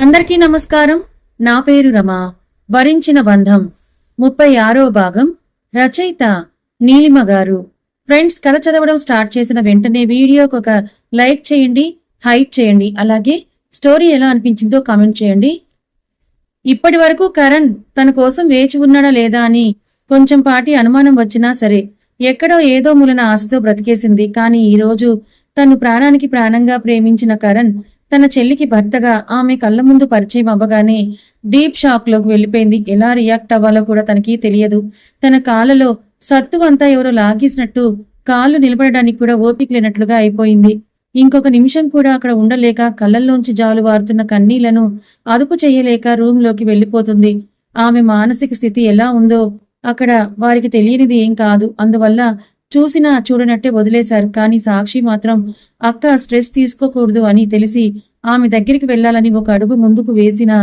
అందరికీ నమస్కారం. నా పేరు రమ. వరించిన బంధం 36వ భాగం. రచయిత నీలిమ గారు. ఫ్రెండ్స్, కథ చదవడం స్టార్ట్ చేసిన వెంటనే వీడియోకి ఒక లైక్ చేయండి, హైప్ చేయండి. అలాగే స్టోరీ ఎలా అనిపించిందో కామెంట్ చేయండి. ఇప్పటి వరకు కరణ్ తన కోసం వేచి ఉన్నాడా లేదా అని కొంచెం పాటి అనుమానం వచ్చినా సరే, ఎక్కడో ఏదో మూలన ఆశతో బ్రతికేసింది. కానీ ఈరోజు తను ప్రాణానికి ప్రాణంగా ప్రేమించిన కరణ్ తన చెల్లికి భర్తగా ఆమె కళ్ళ ముందు పరిచయం అవ్వగానే డీప్ షాక్ లోకి వెళ్లిపోయింది. ఎలా రియాక్ట్ అవ్వాలో కూడా తనకి తెలియదు. తన కాళ్ళలో సత్తు అంతా ఎవరో లాగేసినట్టు కాళ్ళు నిలబడడానికి కూడా ఓపిక లేనట్లుగా అయిపోయింది. ఇంకొక నిమిషం కూడా అక్కడ ఉండలేక కళ్ళల్లోంచి జాలు వారుతున్న కన్నీళ్లను అదుపు చేయలేక రూమ్ లోకి వెళ్లిపోతుంది. ఆమె మానసిక స్థితి ఎలా ఉందో అక్కడ వారికి తెలియనిది ఏం కాదు. అందువల్ల చూసినా చూడనట్టే వదిలేశారు. కానీ సాక్షి మాత్రం అక్క స్ట్రెస్ తీసుకోకూడదు అని తెలిసి ఆమె దగ్గరికి వెళ్లాలని ఒక అడుగు ముందుకు వేసినా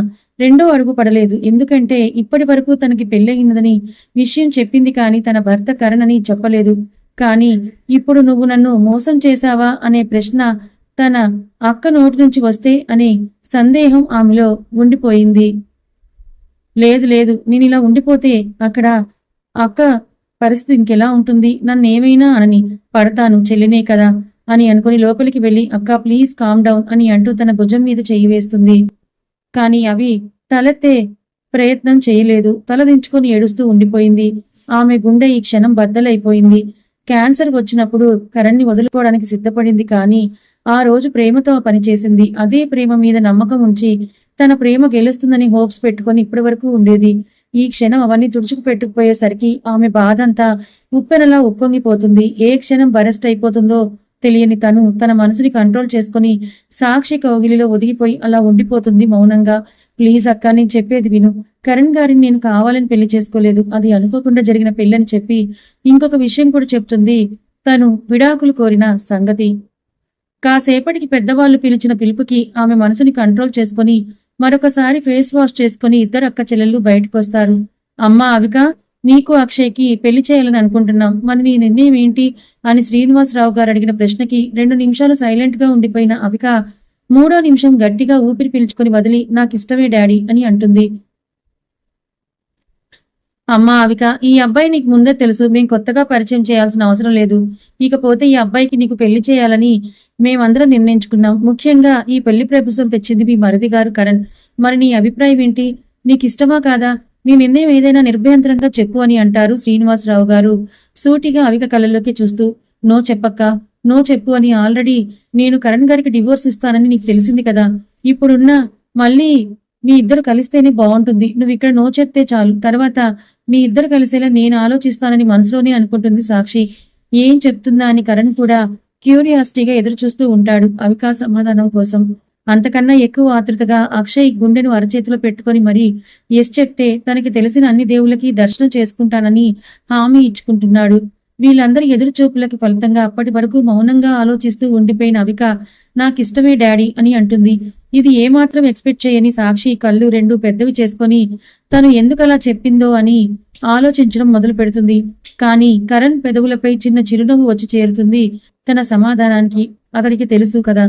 రెండో అడుగు పడలేదు. ఎందుకంటే ఇప్పటి వరకు తనకి పెళ్ళయిందని విషయం చెప్పింది, కానీ తన భర్త కరణ్ అని చెప్పలేదు. కానీ ఇప్పుడు నువ్వు నన్ను మోసం చేశావా అనే ప్రశ్న తన అక్క నోటి నుంచి వస్తే అనే సందేహం ఆమెలో ఉండిపోయింది. లేదు లేదు, నేను ఇలా ఉండిపోతే అక్కడ అక్క పరిస్థితి ఇంకెలా ఉంటుంది? నన్నేమైనా అనని పడతాను, చెల్లినే కదా అని అనుకుని లోపలికి వెళ్లి అక్క ప్లీజ్ కామ్ డౌన్ అని అంటూ తన భుజం మీద చెయ్యి వేస్తుంది. కానీ అవి తలెత్తే ప్రయత్నం చేయలేదు. తలదించుకొని ఏడుస్తూ ఉండిపోయింది. ఆమె గుండె ఈ క్షణం బద్దలైపోయింది. క్యాన్సర్ వచ్చినప్పుడు కరణ్ని వదులుకోవడానికి సిద్ధపడింది. కానీ ఆ రోజు ప్రేమతో పనిచేసింది. అదే ప్రేమ మీద నమ్మకం ఉంచి తన ప్రేమ గెలుస్తుందని హోప్స్ పెట్టుకుని ఇప్పటి వరకు ఉండేది. ఈ క్షణం అవన్నీ తుడుచుకు పెట్టుకుపోయేసరికి ఆమె బాధ అంతా ఉప్పెనలా ఉప్పొంగిపోతుంది. ఏ క్షణం బరెస్ట్ అయిపోతుందో తెలియని తను తన మనసుని కంట్రోల్ చేసుకుని సాక్షి కౌగిలిలో ఒదిగిపోయి అలా ఉండిపోతుంది మౌనంగా. ప్లీజ్ అక్క, నేను చెప్పేది విను. కరణ్ గారిని నేను కావాలని పెళ్లి చేసుకోలేదు. అది అనుకోకుండా జరిగిన పెళ్ళని చెప్పి ఇంకొక విషయం కూడా చెప్తుంది. తను విడాకులు కోరిన సంగతి. కాసేపటికి పెద్దవాళ్లు పిలిచిన పిలుపుకి ఆమె మనసుని కంట్రోల్ చేసుకుని మరొకసారి ఫేస్ వాష్ చేసుకుని ఇద్దరు అక్క చెల్లెళ్ళు బయటకొస్తారు. అమ్మా అవిక, నీకు అక్షయ్కి పెళ్లి చేయాలని అనుకుంటున్నాం, మరి నీ నిర్ణయం ఏంటి అని శ్రీనివాసరావు గారు అడిగిన ప్రశ్నకి 2 నిమిషాలు సైలెంట్ గా ఉండిపోయిన అవిక 3వ నిమిషం గట్టిగా ఊపిరి పీల్చుకుని వదిలి నాకిష్టమే డాడీ అని అంటుంది. అమ్మా అవిక, ఈ అబ్బాయి నీకు ముందే తెలుసు. మేం కొత్తగా పరిచయం చేయాల్సిన అవసరం లేదు. ఇకపోతే ఈ అబ్బాయికి నీకు పెళ్లి చేయాలని మేమందరం నిర్ణయించుకున్నాం. ముఖ్యంగా ఈ పెళ్లి ప్రపోజల్ తెచ్చింది మీ మరిది గారు కరణ్. మరి నీ అభిప్రాయం ఏంటి? నీకు ఇష్టమా కాదా? నీ నిర్ణయం ఏదైనా నిర్భయంతరంగా చెప్పు అని అంటారు శ్రీనివాసరావు గారు సూటిగా అవిక కళ్ళల్లోకి చూస్తూ. నో చెప్పక్క, నో చెప్పు అని ఆల్రెడీ నేను కరణ్ గారికి డివోర్స్ ఇస్తానని నీకు తెలిసింది కదా. ఇప్పుడున్న మళ్ళీ మీ ఇద్దరు కలిస్తేనే బాగుంటుంది. నువ్వు ఇక్కడ నో చెప్తే చాలు, తర్వాత మీ ఇద్దరు కలిసేలా నేను ఆలోచిస్తానని మనసులోనే అనుకుంటుంది సాక్షి. ఏం చెప్తుందా అని కరణ్ కూడా క్యూరియాసిటీగా ఎదురు చూస్తూ ఉంటాడు అవికా సమాధానం కోసం. అంతకన్నా ఎక్కువ ఆతృతగా అక్షయ్ గుండెను అరచేతిలో పెట్టుకుని మరీ ఎస్ చెప్తే తనకి తెలిసిన అన్ని దేవుళ్ళకి దర్శనం చేసుకుంటానని హామీ ఇచ్చుకుంటున్నాడు. వీళ్ళందరి ఎదురు చూపులకి ఫలితంగా అప్పటి వరకు మౌనంగా ఆలోచిస్తూ ఉండిపోయిన అవిక నాకిష్టమే డాడీ అని అంటుంది. ఇది ఏమాత్రం ఎక్స్పెక్ట్ చేయని సాక్షి కళ్ళు 2 పెద్దవి చేసుకుని తను ఎందుకలా చెప్పిందో అని ఆలోచించడం మొదలు పెడుతుంది. కానీ కరణ్ పెదవులపై చిన్న చిరునవ్వు వచ్చి చేరుతుంది తన సమాధానానికి. అతడికి తెలుసు కదా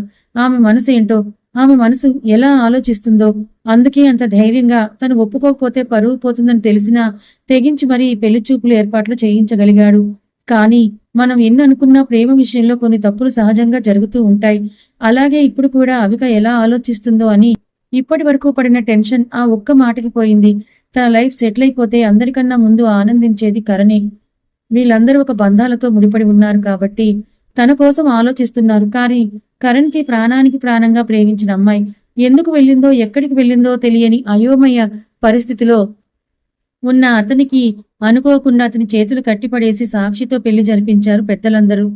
ఆమె మనసు ఏంటో, ఆమె మనసు ఎలా ఆలోచిస్తుందో. అందుకే అంత ధైర్యంగా తను ఒప్పుకోకపోతే పరువు పోతుందని తెలిసినా తెగించి మరీ పెళ్లి చూపులు ఏర్పాట్లు చేయించగలిగాడు. కానీ మనం ఎన్ని అనుకున్నా ప్రేమ విషయంలో కొన్ని తప్పులు సహజంగా జరుగుతూ ఉంటాయి. అలాగే ఇప్పుడు కూడా అవిక ఎలా ఆలోచిస్తుందో అని ఇప్పటి వరకు పడిన టెన్షన్ ఆ ఒక్క మాటకి పోయింది. తన లైఫ్ సెటిల్ అయిపోతే అందరికన్నా ముందు ఆనందించేది కరణే. వీళ్ళందరూ ఒక బంధాలతో ముడిపడి ఉన్నారు కాబట్టి తన కోసం ఆలోచిస్తున్నారు. కానీ కరణ్ కి ప్రాణానికి ప్రాణంగా ప్రేమించిన అమ్మాయి ఎందుకు వెళ్ళిందో, ఎక్కడికి వెళ్ళిందో తెలియని అయోమయ పరిస్థితిలో ఉన్న అతనికి అనుకోకుండా అతని చేతులు కట్టిపడేసి సాక్షితో పెళ్లి జరిపించారు పెద్దలందరూ.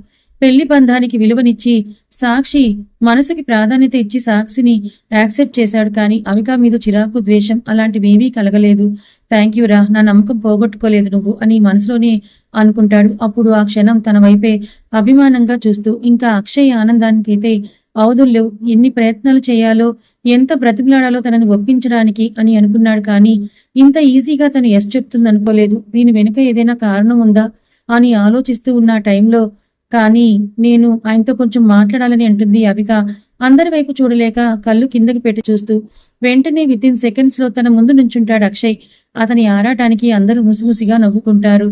పెళ్లి బంధానికి విలువనిచ్చి సాక్షి మనసుకి ప్రాధాన్యత ఇచ్చి సాక్షిని యాక్సెప్ట్ చేశాడు. కానీ అవిక మీద చిరాకు, ద్వేషం అలాంటివేమీ కలగలేదు. థ్యాంక్ యూ రా, నా నమ్మకం పోగొట్టుకోలేదు నువ్వు అని మనసులోనే అనుకుంటాడు. అప్పుడు ఆ క్షణం తన వైపే అభిమానంగా చూస్తూ ఇంకా అక్షయ్ ఆనందానికైతే అవధుల్లేవు. ఎన్ని ప్రయత్నాలు చేయాలో, ఎంత బ్రతిమలాడాలో తనని ఒప్పించడానికి అని అనుకున్నాడు. కానీ ఇంత ఈజీగా తను ఎస్ చెప్తుందనుకోలేదు. దీని వెనుక ఏదైనా కారణం ఉందా అని ఆలోచిస్తూ ఉన్న టైంలో కానీ నేను ఆయనతో కొంచెం మాట్లాడాలని అంటుంది అవిక. అందరి వైపు చూడలేక కళ్ళు కిందకి పెట్టి చూస్తూ వెంటనే వితిన్ సెకండ్స్ లో తన ముందు నుంచుంటాడు అక్షయ్. అతని ఆరాటానికి అందరూ ముసిముసిగా నవ్వుకుంటారు.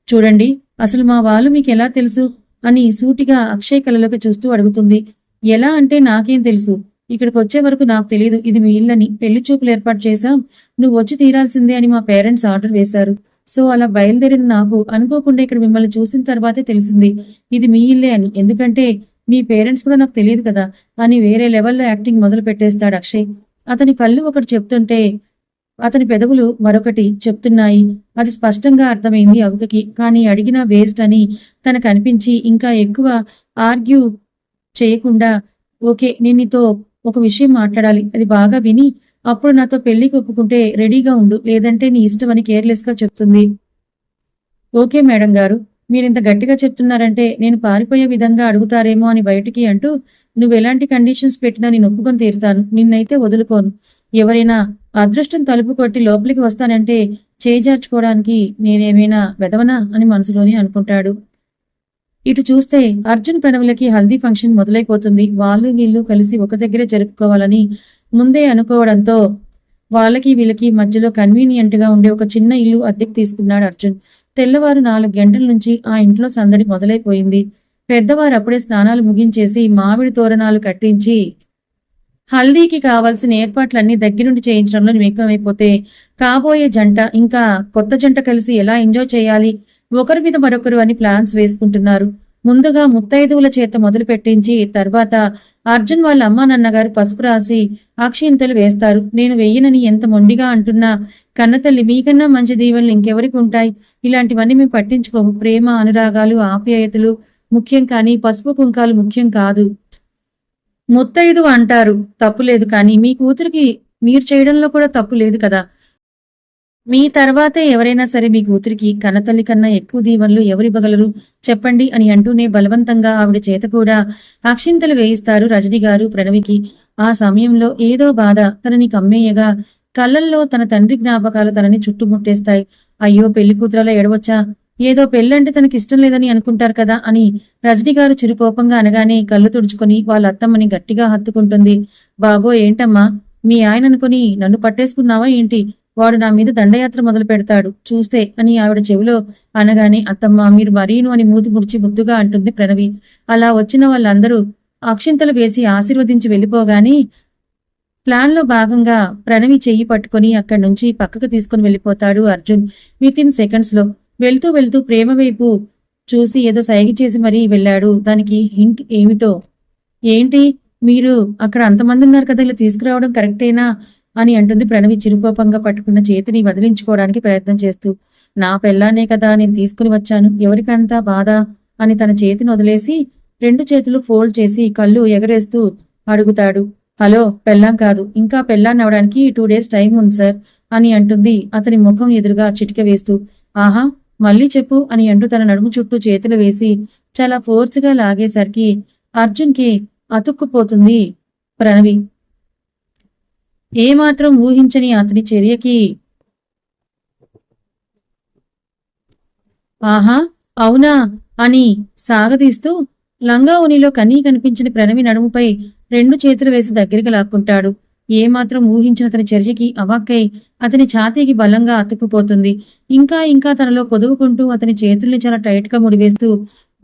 చూడండి, అసలు మా వాళ్ళు మీకెలా తెలుసు అని సూటిగా అక్షయ్ కళ్ళలోకి చూస్తూ అడుగుతుంది. ఎలా అంటే నాకేం తెలుసు, ఇక్కడికి వచ్చే వరకు నాకు తెలియదు ఇది మీ ఇల్లని. పెళ్లి చూపులు ఏర్పాటు చేశాం, నువ్వు వచ్చి తీరాల్సిందే అని మా పేరెంట్స్ ఆర్డర్ వేశారు. సో అలా బయలుదేరిన నాకు అనుకోకుండా ఇక్కడ మిమ్మల్ని చూసిన తర్వాతే తెలిసింది ఇది మీ ఇల్లే అని. ఎందుకంటే మీ పేరెంట్స్ కూడా నాకు తెలియదు కదా అని వేరే లెవెల్లో యాక్టింగ్ మొదలు పెట్టేస్తాడు అక్షయ్. అతని కళ్ళు ఒకటి చెప్తుంటే అతని పెదవులు మరొకటి చెప్తున్నాయి. అది స్పష్టంగా అర్థమైంది అవుకకి. కానీ అడిగినా వేస్ట్ అని తనకు అనిపించి ఇంకా ఎక్కువ ఆర్గ్యూ చేయకుండా, ఓకే నేను నీతో ఒక విషయం మాట్లాడాలి, అది బాగా విని అప్పుడు నాతో పెళ్లికి ఒప్పుకుంటే రెడీగా ఉండు, లేదంటే నీ ఇష్టం అని కేర్లెస్ గా చెప్తుంది. ఓకే మేడం గారు, మీరింత గట్టిగా చెప్తున్నారంటే నేను పారిపోయే విధంగా అడుగుతారేమో అని బయటికి అంటూ, నువ్వు ఎలాంటి కండిషన్స్ పెట్టినా నేను ఒప్పుకొని తీరుతాను, నిన్నైతే వదులుకోను. ఎవరైనా అదృష్టం తలుపు కొట్టి లోపలికి వస్తానంటే చేజార్చుకోవడానికి నేనేమైనా వెదవనా అని మనసులోని అనుకుంటాడు. ఇటు చూస్తే అర్జున్ ప్రణవులకి హల్దీ ఫంక్షన్ మొదలైపోతుంది. వాళ్ళు వీళ్ళు కలిసి ఒక దగ్గరే జరుపుకోవాలని ముందే అనుకోవడంతో వాళ్ళకి వీళ్ళకి మధ్యలో కన్వీనియంట్ గా ఉండే ఒక చిన్న ఇల్లు అద్దెకు తీసుకున్నాడు అర్జున్. తెల్లవారు 4 గంటల నుంచి ఆ ఇంట్లో సందడి మొదలైపోయింది. పెద్దవారు అప్పుడే స్నానాలు ముగించేసి మామిడి తోరణాలు కట్టించి హల్దీకి కావాల్సిన ఏర్పాట్లన్నీ దగ్గరుండి చేయించడంలో నిమగ్నమైపోతే కాబోయే జంట ఇంకా కొత్త జంట కలిసి ఎలా ఎంజాయ్ చేయాలి ఒకరి మీద మరొకరు అని ప్లాన్స్ వేసుకుంటున్నారు. ముందుగా ముత్తైదువుల చేత మొదలు పెట్టించి తర్వాత అర్జున్ వాళ్ళ అమ్మా నాన్నగారు పసుపు రాసి అక్షింతలు వేస్తారు. నేను వెయ్యనని ఎంత మొండిగా అంటున్నా కన్నతల్లి మీకన్నా మంచి దీవెనలు ఇంకెవరికి ఉంటాయి, ఇలాంటివన్నీ మేము పట్టించుకోము. ప్రేమ, అనురాగాలు, ఆప్యాయతలు ముఖ్యం, కానీ పసుపు కుంకాలు ముఖ్యం కాదు. ముత్తైదు అంటారు, తప్పులేదు, కానీ మీ కూతురికి మీరు చేయడంలో కూడా తప్పు లేదు కదా. మీ తర్వాతే ఎవరైనా సరే మీ కూతురికి కన్నతల్లి కన్నా ఎక్కువ దీవెనలు ఎవరివ్వగలరు చెప్పండి అని అంటూనే బలవంతంగా ఆవిడ చేత కూడా అక్షింతలు వేయిస్తారు రజని గారు ప్రణవికి. ఆ సమయంలో ఏదో బాధ తనని కమ్మేయగా కళ్ళల్లో తన తండ్రి జ్ఞాపకాలు తనని చుట్టుముట్టేస్తాయి. అయ్యో పెళ్లి కూతురలా ఎడవచ్చా, ఏదో పెళ్ళంటే తనకి ఇష్టం లేదని అనుకుంటారు కదా అని రజని గారు చిరుకోపంగా అనగానే కళ్ళు తుడుచుకొని వాళ్ళ అత్తమ్మని గట్టిగా హత్తుకుంటుంది. బాబో ఏంటమ్మా, మీ ఆయన అనుకుని నన్ను పట్టేసుకున్నావా ఏంటి, వాడు నా మీద దండయాత్ర మొదలు పెడతాడు చూస్తే అని ఆవిడ చెవిలో అనగానే అత్తమ్మ మీరు మరీను అని మూతి ముడిచి ముద్దుగా అంటుంది ప్రణవి. అలా వచ్చిన వాళ్ళందరూ అక్షింతలు వేసి ఆశీర్వదించి వెళ్ళిపోగాని ప్లాన్ లో భాగంగా ప్రణవి చెయ్యి పట్టుకుని అక్కడి నుంచి పక్కకు తీసుకుని వెళ్ళిపోతాడు అర్జున్. వితిన్ సెకండ్స్ లో వెళ్తూ వెళ్తూ ప్రేమ వైపు చూసి ఏదో సైగ చేసి మరీ వెళ్ళాడు. దానికి హింట్ ఏమిటో, ఏంటి మీరు అక్కడ అంతమంది ఉన్నారు కదా, ఇలా తీసుకురావడం కరెక్టేనా అని అంటుంది ప్రణవి చిరుకోపంగా పట్టుకున్న చేతిని వదిలించుకోవడానికి ప్రయత్నం చేస్తూ. నా పెళ్ళానే కదా నేను తీసుకుని వచ్చాను, ఎవరికంతా బాధ అని తన చేతిని వదిలేసి 2 చేతులు ఫోల్డ్ చేసి కళ్ళు ఎగరేస్తూ అడుగుతాడు. హలో, పెళ్ళాం కాదు, ఇంకా పెళ్ళాన్ని అవడానికి 2 డేస్ టైం ఉంది సార్ అని అంటుంది అతని ముఖం ఎదురుగా చిటిక వేస్తూ. ఆహా, మళ్ళీ చెప్పు అని అంటూ తన నడుము చుట్టూ చేతులు వేసి చాలా ఫోర్స్గా లాగేసరికి అర్జున్ కి అతుక్కుపోతుంది ప్రణవి. ఏమాత్రం ఊహించని అతని చర్యకి ఆహా అవునా అని సాగదీస్తూ లంగా ఉనిలో కనీ కనిపించిన ప్రణవి నడుముపై 2 చేతులు వేసి దగ్గరికి లాక్కుంటాడు. ఏమాత్రం ఊహించిన అతని చర్యకి అవాక్కై అతని ఛాతీకి బలంగా అతుక్కుపోతుంది. ఇంకా ఇంకా తనలో పొదువుకుంటూ అతని చేతుల్ని చాలా టైట్ గా ముడివేస్తూ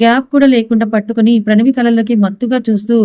గ్యాప్ కూడా లేకుండా పట్టుకుని ప్రణవి కళ్ళల్లోకి మత్తుగా చూస్తూ,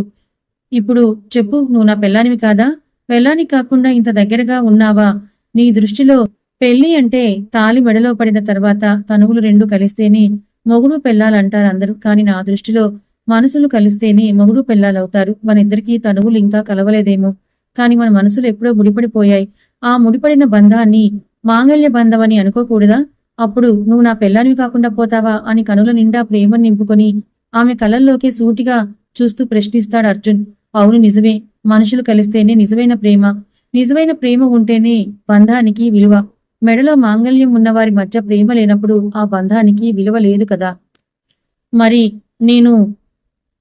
ఇప్పుడు చెప్పు, నువ్వు నా పెళ్ళానివి కాదా, పెళ్ళానికి కాకుండా ఇంత దగ్గరగా ఉన్నావా, నీ దృష్టిలో పెళ్లి అంటే తాలి మెడలో పడిన తర్వాత తనువులు 2 కలిస్తేనే మొగుడు పెళ్ళాలంటారు అందరూ, కానీ నా దృష్టిలో మనసులు కలిస్తేనే మొగుడు పెళ్ళాలవుతారు. మనిద్దరికీ తనువులు ఇంకా కలవలేదేమో, కాని మన మనసులు ఎప్పుడో ముడిపడిపోయాయి. ఆ ముడిపడిన బంధాన్ని మాంగళ్య బంధం అని అనుకోకూడదా, అప్పుడు నువ్వు నా పెళ్ళానివి కాకుండా పోతావా అని కనుల నిండా ప్రేమను నింపుకొని ఆమె కళ్ళల్లోకి సూటిగా చూస్తూ ప్రశ్నిస్తాడు అర్జున్. అవును నిజమే, మనుషులు కలిస్తేనే నిజమైన ప్రేమ, నిజమైన ప్రేమ ఉంటేనే బంధానికి విలువ. మెడలో మాంగళ్యం ఉన్నవారి మధ్య ప్రేమ లేనప్పుడు ఆ బంధానికి విలువ లేదు కదా. మరి నేను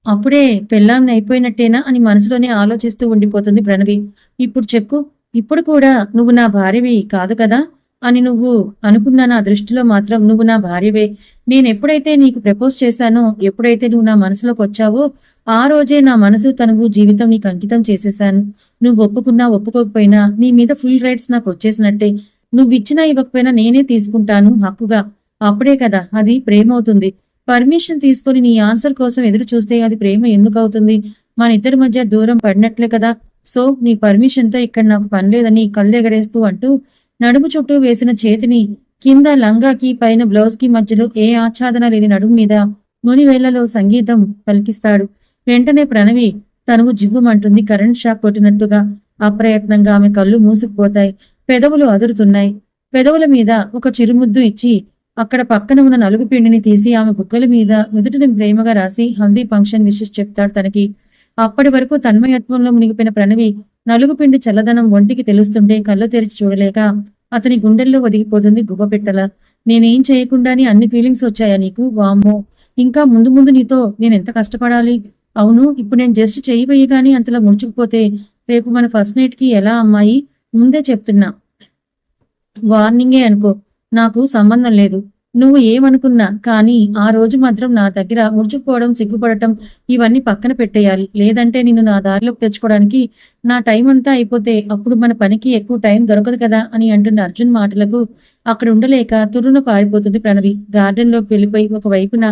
అప్పుడే పెళ్ళాంని అయిపోయినట్టేనా అని మనసులోనే ఆలోచిస్తూ ఉండిపోతుంది ప్రణవి. ఇప్పుడు చెప్పు, ఇప్పుడు కూడా నువ్వు నా భార్యవి కాదు కదా అని నువ్వు అనుకున్న నా దృష్టిలో మాత్రం నువ్వు నా భార్యవే. నేనెప్పుడైతే నీకు ప్రపోజ్ చేశానో, ఎప్పుడైతే నువ్వు నా మనసులోకి వచ్చావో ఆ రోజే నా మనసు తనువు జీవితం నీకు అంకితం చేసేశాను. నువ్వు ఒప్పుకున్నా ఒప్పుకోకపోయినా నీ మీద ఫుల్ రైట్స్ నాకు వచ్చేసినట్టే. నువ్వు ఇచ్చినా ఇవ్వకపోయినా నేనే తీసుకుంటాను హక్కుగా. అప్పుడే కదా అది ప్రేమ అవుతుంది. పర్మిషన్ తీసుకుని నీ ఆన్సర్ కోసం ఎదురు చూస్తే అది ప్రేమ ఎందుకు అవుతుంది? మన ఇద్దరి మధ్య దూరం పడినట్లే కదా. సో నీ పర్మిషన్తో ఇక్కడ నాకు పనిలేదని కళ్ళెగరేస్తూ అంటూ నడుము చుట్టూ వేసిన చేతిని కింద లంగాకి పైన బ్లౌజ్ కి మధ్యలో ఏ ఆచ్ఛాదన లేని నడుము మీద మునివేళ్లలో సంగీతం పలికిస్తాడు. వెంటనే ప్రణవి తనువు జివ్వుమంటుంది. కరెంట్ షాక్ కొట్టినట్టుగా అప్రయత్నంగా ఆమె కళ్ళు మూసుకుపోతాయి. పెదవులు అదురుతున్నాయి. పెదవుల మీద ఒక చిరుముద్దు ఇచ్చి అక్కడ పక్కన ఉన్న నలుగు పిండిని తీసి ఆమె బుగ్గల మీద నుదుటిని ప్రేమగా రాసి హల్దీ ఫంక్షన్ విషెస్ చెప్తాడు తనకి. అప్పటి వరకు తన్మయత్వంలో మునిగిపోయిన ప్రణవి నలుగు పిండి చల్లదనం ఒంటికి తెలుస్తుంటే కళ్ళు తెరిచి చూడలేక అతని గుండెల్లో ఒదిగిపోతుంది గువ్వపెట్టల. నేనేం చేయకుండానే అన్ని ఫీలింగ్స్ వచ్చాయా నీకు? వామ్మో, ఇంకా ముందు ముందు నీతో నేనెంత కష్టపడాలి? అవును, ఇప్పుడు నేను జస్ట్ చేయబోయేగాని అంతలా ముడుచుకుపోతే రేపు మన ఫస్ట్ నైట్ కి ఎలా అమ్మాయి? ముందే చెప్తున్నా, వార్నింగే అనుకో, నాకు సంబంధం లేదు. నువ్వు ఏమనుకున్నా కానీ ఆ రోజు మాత్రం నా దగ్గర ముడుచుకుపోవడం, సిగ్గుపడటం ఇవన్నీ పక్కన పెట్టేయాలి. లేదంటే నిన్ను నా దారిలోకి తెచ్చుకోవడానికి నా టైం అంతా అయిపోతే అప్పుడు మన పనికి ఎక్కువ టైం దొరకదు కదా అని అంటున్న అర్జున్ మాటలకు అక్కడ ఉండలేక తుర్రున పారిపోతుంది ప్రణవి. గార్డెన్ లోకి వెళ్లిపోయి ఒక వైపున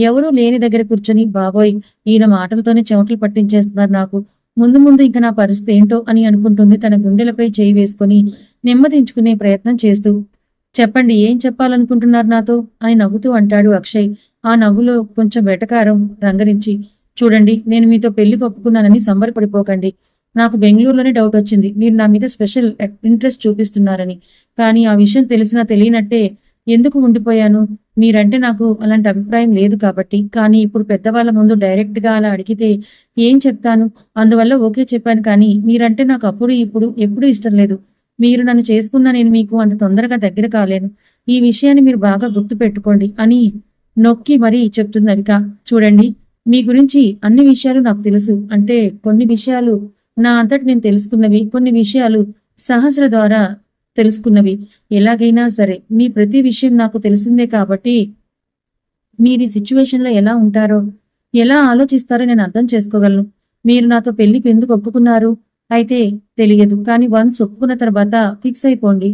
ఎవరూ లేని దగ్గర కూర్చొని, బాబోయ్ ఈయన మాటలతోనే చెమటలు పట్టించేస్తున్నారు నాకు, ముందు ముందు ఇంకా నా పరిస్థితి ఏంటో అని అనుకుంటుంది తన గుండెలపై చేయి వేసుకుని నెమ్మదించుకునే ప్రయత్నం చేస్తూ. చెప్పండి, ఏం చెప్పాలనుకుంటున్నారు నాతో అని నవ్వుతూ అంటాడు అక్షయ్. ఆ నవ్వులో కొంచెం వెటకారం రంగరించి. చూడండి, నేను మీతో పెళ్లికి ఒప్పుకున్నానని సంబరపడిపోకండి. నాకు బెంగళూరులోనే డౌట్ వచ్చింది, మీరు నా మీద స్పెషల్ ఇంట్రెస్ట్ చూపిస్తున్నారని. కానీ ఆ విషయం తెలిసినా తెలియనట్టే ఎందుకు ఉండిపోయాను? మీరంటే నాకు అలాంటి అభిప్రాయం లేదు కాబట్టి. కానీ ఇప్పుడు పెద్దవాళ్ళ ముందు డైరెక్ట్ గా అలా అడిగితే ఏం చెప్తాను? అందువల్ల ఓకే చెప్పాను. కానీ మీరంటే నాకు అప్పుడు ఇప్పుడు ఎప్పుడూ ఇష్టం లేదు. మీరు నన్ను చేసుకున్నా నేను మీకు అంత తొందరగా దగ్గర కాలేను. ఈ విషయాన్ని మీరు బాగా గుర్తు పెట్టుకోండి అని నొక్కి మరీ చెప్తుంది అవిక. చూడండి, మీ గురించి అన్ని విషయాలు నాకు తెలుసు. అంటే కొన్ని విషయాలు నా అంతటి నేను తెలుసుకున్నవి, కొన్ని విషయాలు సహస్ర ద్వారా తెలుసుకున్నవి. ఎలాగైనా సరే మీ ప్రతి విషయం నాకు తెలిసిందే కాబట్టి మీరు ఈ సిచ్యువేషన్ లో ఎలా ఉంటారో, ఎలా ఆలోచిస్తారో నేను అర్థం చేసుకోగలను. మీరు నాతో పెళ్లికి ఎందుకు ఒప్పుకున్నారు అయితే తెలియదు, కానీ వన్స్ ఒప్పుకున్న తర్వాత ఫిక్స్ అయిపోండి.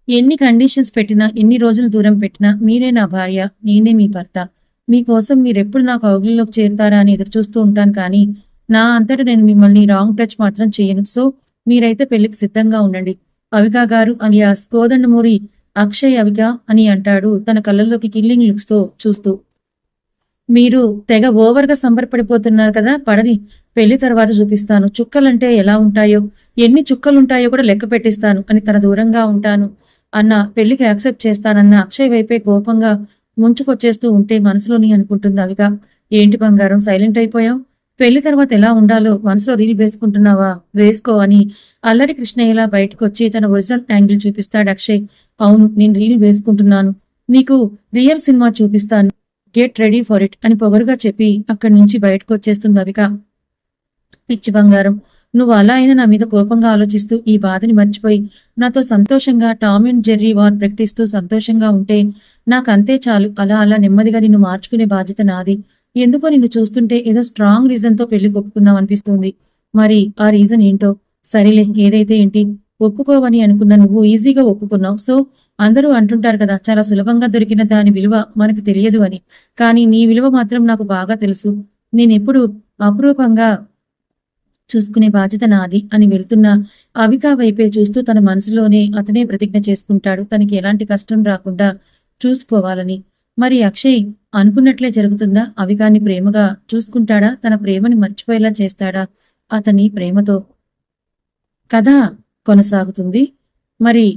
ఎన్ని కండిషన్స్ పెట్టినా, ఎన్ని రోజులు దూరం పెట్టినా మీరే నా భార్య, నేనే మీ భర్త. మీకోసం మీరెప్పుడు నా కౌగిలిలోకి చేరుతారా అని ఎదురు చూస్తూ ఉంటాను. కానీ నా అంతటా నేను మిమ్మల్ని రాంగ్ టచ్ మాత్రం చేయను. సో మీరైతే పెళ్లికి సిద్ధంగా ఉండండి. అవిక గారు అలియాస్ కోదండమూరి అక్షయ్ అవిక అని అంటాడు తన కళ్ళల్లోకి కిల్లింగ్ లుక్స్ తో చూస్తూ. మీరు తెగ ఓవర్గా సంబరపడిపోతున్నారు కదా, పడని, పెళ్లి తర్వాత చూపిస్తాను చుక్కలంటే ఎలా ఉంటాయో, ఎన్ని చుక్కలుంటాయో కూడా లెక్క పెట్టిస్తాను అని తన దూరంగా ఉంటాను అన్న, పెళ్లికి యాక్సెప్ట్ చేస్తానన్న అక్షయ్ వైపే కోపంగా ముంచుకొచ్చేస్తూ ఉంటే మనసులోని అనుకుంటుంది అవిక. ఏంటి బంగారం సైలెంట్ అయిపోయావు? పెళ్లి తర్వాత ఎలా ఉండాలో మనసులో రీల్ వేసుకుంటున్నావా? వేసుకో అని అల్లరి కృష్ణయ్యలా బయటకు వచ్చి తన ఒరిజినల్ యాంగిల్ చూపిస్తాడు అక్షయ్. అవును, నేను రీల్ వేసుకుంటున్నాను, నీకు రియల్ సినిమా చూపిస్తాను, గెట్ రెడీ ఫర్ ఇట్ అని పొగరుగా చెప్పి అక్కడి నుంచి బయటకు వచ్చేస్తుంది అవిక. పిచ్చి బంగారం, నువ్వు అలా అయినా నా మీద కోపంగా ఆలోచిస్తూ ఈ బాధని మర్చిపోయి నాతో సంతోషంగా టామ్ అండ్ జెర్రీ వార్ ప్రకటిస్తూ సంతోషంగా ఉంటే నాకంతే చాలు. అలా అలా నెమ్మదిగా నిన్ను మార్చుకునే బాధ్యత నాది. ఎందుకో నిన్ను చూస్తుంటే ఏదో స్ట్రాంగ్ రీజన్ తో పెళ్లి ఒప్పుకున్నావు అనిపిస్తుంది. మరి ఆ రీజన్ ఏంటో? సరేలే, ఏదైతే ఏంటి, ఒప్పుకోవని అనుకున్న నువ్వు ఈజీగా ఒప్పుకున్నావు. సో అందరూ అంటుంటారు కదా, చాలా సులభంగా దొరికిన దాని విలువ మనకు తెలియదు అని. కానీ నీ విలువ మాత్రం నాకు బాగా తెలుసు. నేనెప్పుడు అపురూపంగా చూసుకునే బాధ్యత నాది అని వెళ్తున్న అవిక వైపే చూస్తూ తన మనసులోనే అతనే ప్రతిజ్ఞ చేసుకుంటాడు తనకి ఎలాంటి కష్టం రాకుండా చూసుకోవాలని. మరి అక్షయ్ అనుకున్నట్లే జరుగుతుందా? అవికాన్ని ప్రేమగా చూసుకుంటాడా? తన ప్రేమని మర్చిపోయేలా చేస్తాడా? అతని ప్రేమతో కథ కొనసాగుతుంది. మరి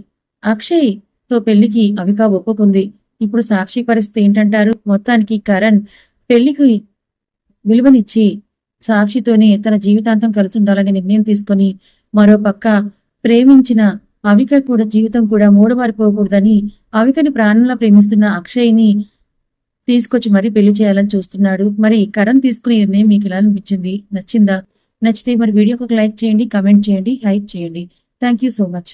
అక్షయ్ తో పెళ్లికి అవిక ఒప్పుకుంది. ఇప్పుడు సాక్షి పరిస్థితి ఏంటంటారు? మొత్తానికి కరణ్ పెళ్లికి విలువనిచ్చి సాక్షితోనే తన జీవితాంతం కలిసి ఉండాలని నిర్ణయం తీసుకుని, మరో పక్క ప్రేమించిన అవిక కూడా జీవితం కూడా మూడవారిపోకూడదని అవికని ప్రాణంలో ప్రేమిస్తున్న అక్షయ్ని తీసుకొచ్చి మరీ పెళ్లి చేయాలని చూస్తున్నాడు. మరి కరణ్ తీసుకునే నిర్ణయం మీకు ఎలా అనిపించింది? నచ్చిందా? నచ్చితే మరి వీడియోకి ఒక లైక్ చేయండి, కమెంట్ చేయండి, హైప్ చేయండి. Thank you so much.